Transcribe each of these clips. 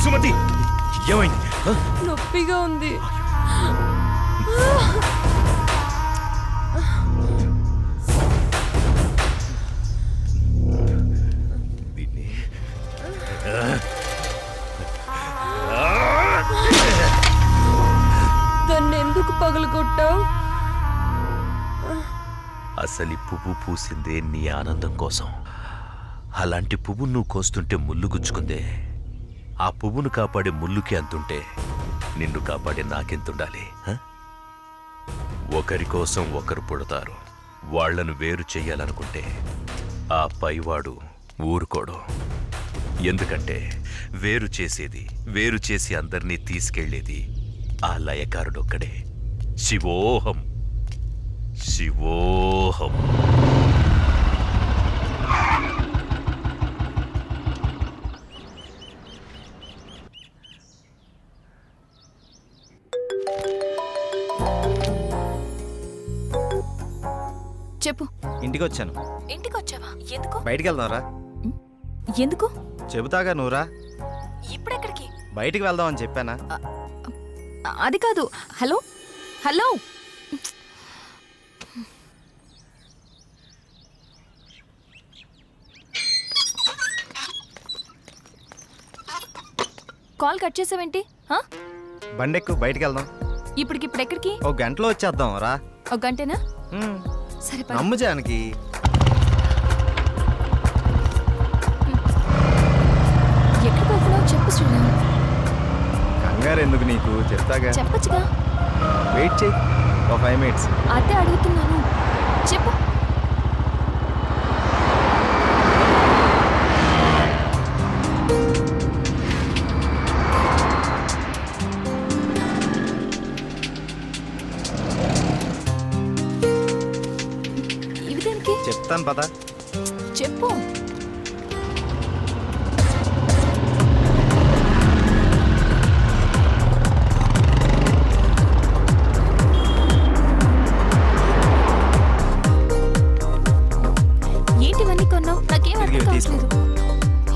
సుమతి, ఏమైంది? నొప్పిగా ఉంది. దాన్ని ఎందుకు పగలగొట్టావు? అసలు పువ్వు పూసిందే నీ ఆనందం కోసం. అలాంటి పువ్వు నువ్వు కోస్తుంటే ముళ్ళు గుచ్చుకుందే. ఆ పువ్వును కాపాడే ముళ్ళుకి అంతుంటే నిన్ను కాపాడే నాకెంతుండాలి? ఒకరి కోసం ఒకరు పుడతారు. వాళ్లను వేరు చెయ్యాలనుకుంటే ఆ పైవాడు ఊరుకోడు. ఎందుకంటే వేరు చేసి అందర్నీ తీసుకెళ్లేది ఆ లయకారుడొక్కడే. శివోహం శివోహం. చెప్పు. ఇంటికి వచ్చాను. ఇంటికి వచ్చావా? ఎందుకు? బయటికి వెళ్దాంరా. ఎందుకు? చెబుతాగా, నువ్వురా. ఇప్పుడెక్కడికి? బయటికి వెళ్దామని చెప్పానా? అది కాదు. హలో హలో, కాల్ కట్ చేసావేంటి? బండెక్కు, బయటికి వెళ్దాం. ఇప్పటికిప్పుడు ఎక్కడికి? ఒక గంటలో వచ్చేద్దాం రా. ఒక గంటనా? సరే పద. నమ్ము జానకి. ఎక్కడికి వెళ్తున్నావు చెప్పు శ్రీరామ్. కంగారు ఎందుకు నీకు, చెప్తాగా. చెప్పచ్చుగా. వెయిట్ చేయి, ఒక 5 minutes. అదే అడుగుతున్నాను, చెప్పు. ఇవి దేనికి? చెప్తాను పద. చెప్పు. ఏంటివన్నీ కొన్నావు? నాకేం అర్థం కావట్లేదు.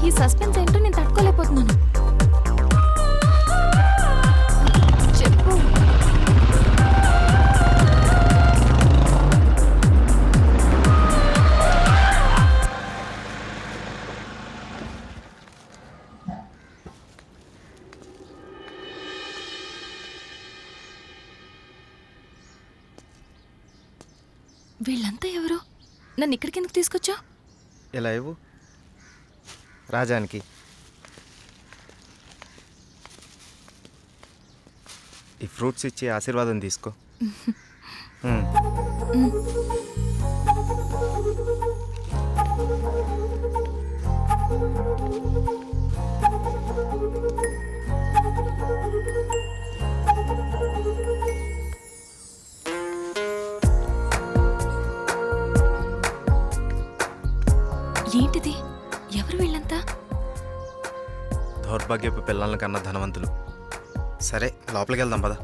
ఈ సస్పెన్స్ ఏంటో నేను తట్టుకోలేకపోతున్నాను. చెప్పు. వీళ్ళంతా ఎవరు? నన్ను ఇక్కడికి ఎందుకు తీసుకొచ్చావు? ఇలా ఇవ్వు రాజానికి. ఈ ఫ్రూట్స్ ఇచ్చి ఆశీర్వాదం తీసుకో. ఏంటిది? ఎవరు వీళ్ళంతా? దౌర్భాగ్యపు పిల్లల కన్నా ధనవంతులు. సరే లోపలికి వెళ్దాం పద.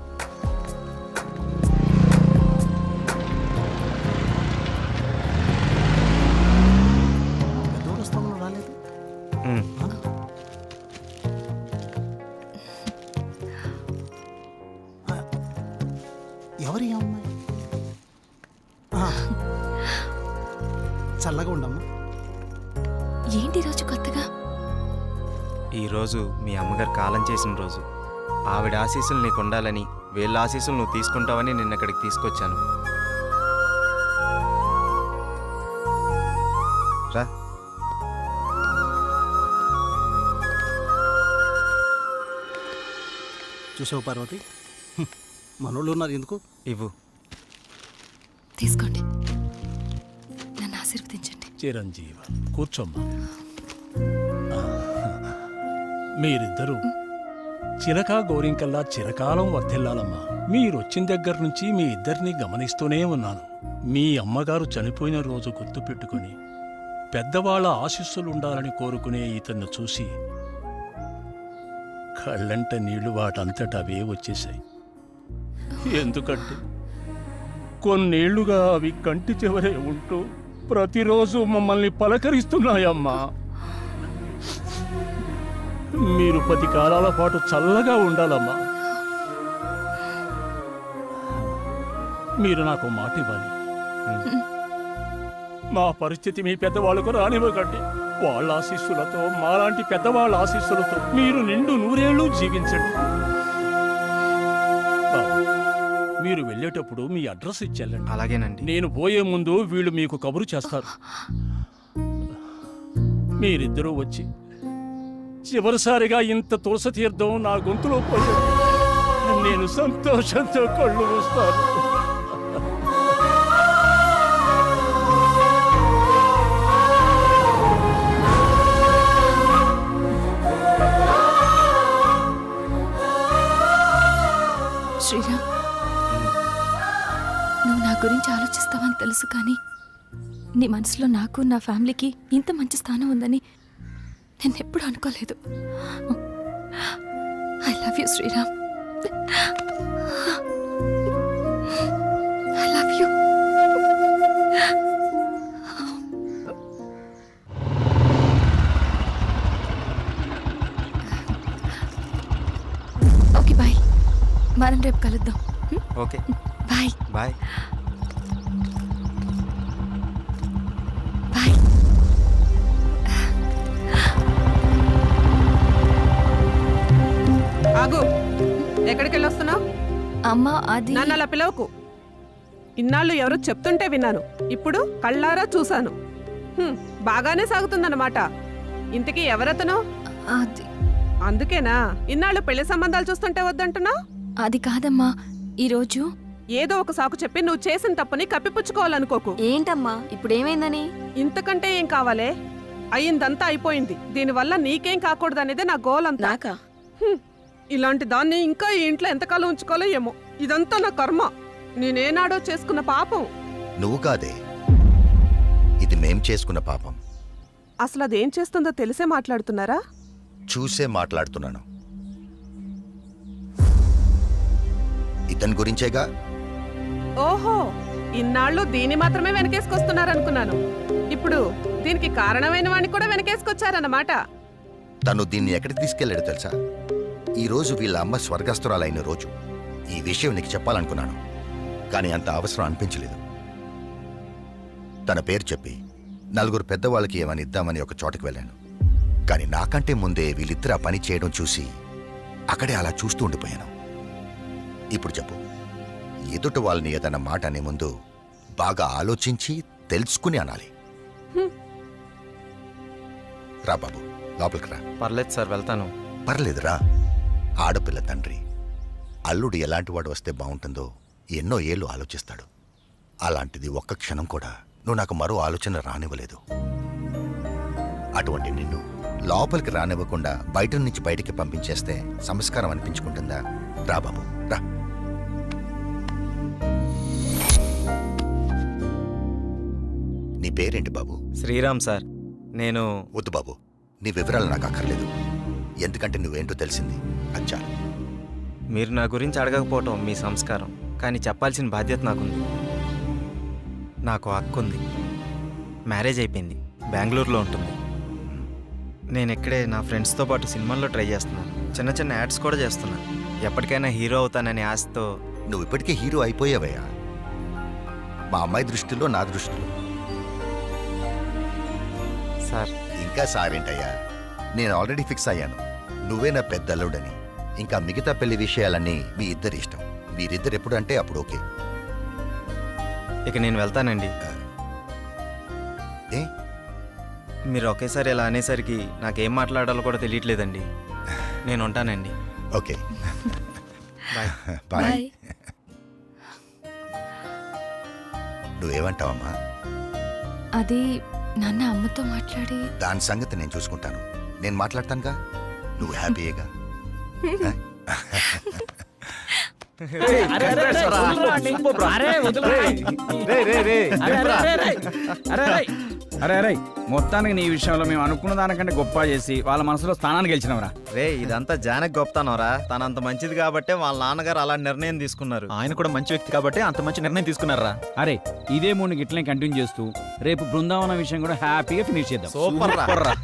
ఎవరి అమ్మాయి? చల్లగా ఉండమ్మా. ఏంటి రోజు కొత్తగా? ఈరోజు మీ అమ్మగారు కాలం చేసిన రోజు. ఆవిడ ఆశీస్సులు నీకు ఉండాలని, వీళ్ళ ఆశీస్సులు నువ్వు తీసుకుంటావని నిన్న ఇక్కడికి తీసుకొచ్చాను. రా. చూసావు పార్వతి, మనోళ్ళు ఉన్నారు ఎందుకు? ఇవ్వు. తీసుకోండి, నన్ను ఆశీర్వదించండి. చిరంజీవ, కూర్చోమ్మా. మీరిద్దరూ చిలకా గోరింకల్లా చిరకాలం వర్ధిల్లాలమ్మా. మీరొచ్చిన దగ్గర నుంచి మీ ఇద్దరిని గమనిస్తూనే ఉన్నాను. మీ అమ్మగారు చనిపోయిన రోజు గుర్తుపెట్టుకుని పెద్దవాళ్ల ఆశీస్సులుండాలని కోరుకునే ఇతన్ని చూసి కళ్ళంట నీళ్లు వాటంతట అవే వచ్చేశాయి. ఎందుకంటే కొన్నేళ్లుగా అవి కంటి చివరే ఉంటూ ప్రతిరోజు మమ్మల్ని పలకరిస్తున్నాయమ్మా. మీరు 10 కాలాల పాటు చల్లగా ఉండాలమ్మా. మీరు నాకు మాట ఇవ్వాలి. మా పరిస్థితి మీ పెద్దవాళ్ళకు రానివ్వకండి. వాళ్ళ ఆశీస్సులతో, మాలాంటి పెద్దవాళ్ళ ఆశీస్సులతో మీరు నిండు 100 ఏళ్ళు జీవించండి. బాబు, మీరు వెళ్ళేటప్పుడు మీ అడ్రస్ ఇచ్చెళ్ళండి. అలాగేనండి. నేను పోయే ముందు వీళ్ళు మీకు కబురు చేస్తారు. మీరిద్దరూ వచ్చి చివరిసారిగా ఇంత తులసి తీర్థం నా గొంతులో పోయారు. నేను సంతోషంతో కళ్ళు మూస్తాను. శ్రీరామ్, నువ్వు నా గురించి ఆలోచిస్తావని తెలుసు, కానీ నీ మనసులో నాకు, నా ఫ్యామిలీకి ఇంత మంచి స్థానం ఉందని నేను ఎప్పుడు అనుకోలేదు. I love you Sriram. I love you. Okay bye, మనం రేపు కలుద్దాం. Okay bye bye. బాయ్. ఆగు, ఎక్కడికి వెళ్ళొస్తున్నావు? అమ్మా, అది నన్ను అలా పిలవకు. ఇన్నాళ్ళు ఎవరో చెప్తుంటే విన్నాను, ఇప్పుడు కళ్ళారా చూశాను. బాగానే సాగుతుందన్నమాట. ఇంతకీ ఎవరతను? అది అందుకేనా ఇన్నాళ్ళు పెళ్లి సంబంధాలు చూస్తుంటే వద్దంటున్నావు? అది కాదమ్మా, ఈరోజు ఏదో ఒక సాకు చెప్పి నువ్వు చేసిన తప్పుని కప్పిపుచ్చుకోవాలనుకోకు. ఏంటమ్మా ఇప్పుడు ఏమైందని? ఇంతకంటే ఏం కావాలే? అయిందంతా అయిపోయింది. దీనివల్ల నీకేం కాకూడదనేదే నా గోల్ అంతా. నాకా? ఇలాంటి దాన్ని ఇంకా ఈ ఇంట్లో ఎంతకాలం ఉంచుకోలే ఏమో. ఇదంతా నా కర్మ. నేనేనాడో చేసుకున్న పాపం. నువ్వు కాదే, ఇది మేం చేసుకున్న పాపం. అసలు అదేం చేస్తుందో తెలిసే మాట్లాడుతున్నారా? చూసే మాట్లాడుతున్నాను. ఇతని గురించేగా. ఓహో, ఇన్నాళ్ళు దీన్ని మాత్రమే వెనకేసుకొస్తున్నారనుకున్నాను. ఇప్పుడు దీనికి కారణమైన వాడిని కూడా వెనకేసుకొచ్చారన్నమాట. తను దీన్ని ఎక్కడికి తీసుకెళ్లాడు తెలుసా? ఈ రోజు వీళ్ళ అమ్మ స్వర్గస్థురాలైన రోజు. ఈ విషయం నీకు చెప్పాలనుకున్నాను, కానీ అంత అవసరం అనిపించలేదు. తన పేరు చెప్పి 4 పెద్దవాళ్ళకి ఏమని ఇద్దామని ఒక చోటకి వెళ్ళాను. కానీ నాకంటే ముందే వీళ్ళిద్దరు ఆ పని చేయడం చూసి అక్కడే అలా చూస్తూ ఉండిపోయాను. ఇప్పుడు చెప్పు, ఎదుట వాళ్ళని ఏదన్నా మాట అనే ముందు బాగా ఆలోచించి తెలుసుకుని అనాలి. రా బాబు, లోపలికి రా. పర్లేదు సార్, వెళ్తాను. పర్లేదురా. ఆడపిల్ల తండ్రి, అల్లుడు ఎలాంటి వాడు వస్తే బాగుంటుందో ఎన్నో ఏళ్ళు ఆలోచిస్తాడు. అలాంటిది ఒక్క క్షణం కూడా నువ్వు నాకు మరో ఆలోచన రానివ్వలేదు. అటువంటి నిన్ను లోపలికి రానివ్వకుండా బయట నుంచి బయటికి పంపించేస్తే సంస్కారం అనిపించుకుంటుందా? రా బాబు, రా. నీ పేరేంటి బాబు? శ్రీరామ్ సార్. నేను వద్దు బాబు, నీ వివరాలు నాకు అక్కర్లేదు. ఎందుకంటే నువ్వేంటో తెలిసింది, అది చాలు. మీరు నా గురించి అడగకపోవటం మీ సంస్కారం, కానీ చెప్పాల్సిన బాధ్యత నాకుంది. నాకు హక్కు ఉంది. మ్యారేజ్ అయిపోయింది, బెంగళూరులో ఉంటుంది. నేను ఇక్కడే నా ఫ్రెండ్స్తో పాటు సినిమాల్లో ట్రై చేస్తున్నాను. చిన్న చిన్న యాడ్స్ కూడా చేస్తున్నాను. ఎప్పటికైనా హీరో అవుతాననే ఆశతో. నువ్వు ఇప్పటికే హీరో అయిపోయావయ్యా. మా అమ్మాయి దృష్టిలో, నా దృష్టిలో. సార్, ఇంకా సారేంటయ్యా, నేను ఆల్రెడీ ఫిక్స్ అయ్యాను. నువ్వే నా పెద్ద అల్లుడని. ఇంకా మిగతా పెళ్లి విషయాలన్నీ మీ ఇద్దరి ఇష్టం. మీరిద్దరు ఎప్పుడు అంటే అప్పుడు ఓకే. ఇక నేను వెళ్తానండి. ఏ? మీరు ఒకేసారి ఇలా అనేసరికి నాకేం మాట్లాడాలో కూడా తెలియట్లేదండి. నేను ఉంటానండి. Okay, bye. బాయ్. బాయ్. నువ్వేమంటావమ్మా? అది నాన్న అమ్మతో మాట్లాడి దాని సంగతి నేను చూసుకుంటాను. నేను మాట్లాడతానుగా, నువ్వు హ్యాపీయేగా. అరే అరే మొత్తానికి నీ విషయంలో మేము అనుకున్న దానికంటే గొప్ప చేసి వాళ్ళ మనసులో స్థానాన్ని గెలిచినవరా. రే ఇదంతా జానకి గొప్పతనరా, తనంత మంచిది కాబట్టే వాళ్ళ నాన్నగారు అలా నిర్ణయం తీసుకున్నారు. ఆయన కూడా మంచి వ్యక్తి కాబట్టి అంత మంచి నిర్ణయం తీసుకున్నారా. అరే ఇదే మూడు ఇట్లనే కంటిన్యూ చేస్తూ రేపు బృందావనం విషయం కూడా హ్యాపీగా ఫినిష్ చేద్దాం. సూపర్ రా.